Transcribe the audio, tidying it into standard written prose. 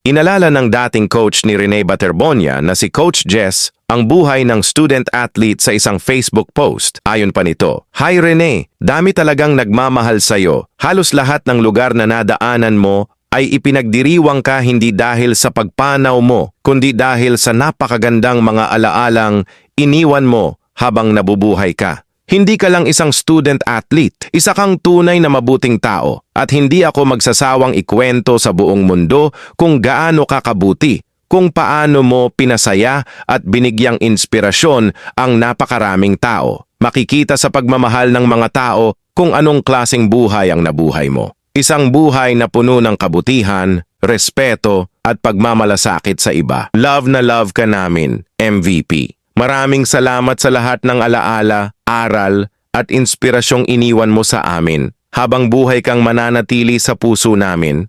Inalala ng dating coach ni Rene Baterbonia na si Coach Jess ang buhay ng student-athlete sa isang Facebook post. Ayon pa nito, "Hi Rene, dami talagang nagmamahal sa'yo. Halos lahat ng lugar na nadaanan mo ay ipinagdiriwang ka hindi dahil sa pagpanaw mo, kundi dahil sa napakagandang mga alaalang iniwan mo habang nabubuhay ka. Hindi ka lang isang student-athlete, isa kang tunay na mabuting tao at hindi ako magsasawang ikwento sa buong mundo kung gaano ka kabuti, kung paano mo pinasaya at binigyang inspirasyon ang napakaraming tao. Makikita sa pagmamahal ng mga tao kung anong klaseng buhay ang nabuhay mo. Isang buhay na puno ng kabutihan, respeto at pagmamalasakit sa iba. Love na love ka namin, MVP. Maraming salamat sa lahat ng alaala, aral at inspirasyong iniwan mo sa amin. Habang buhay kang mananatili sa puso namin,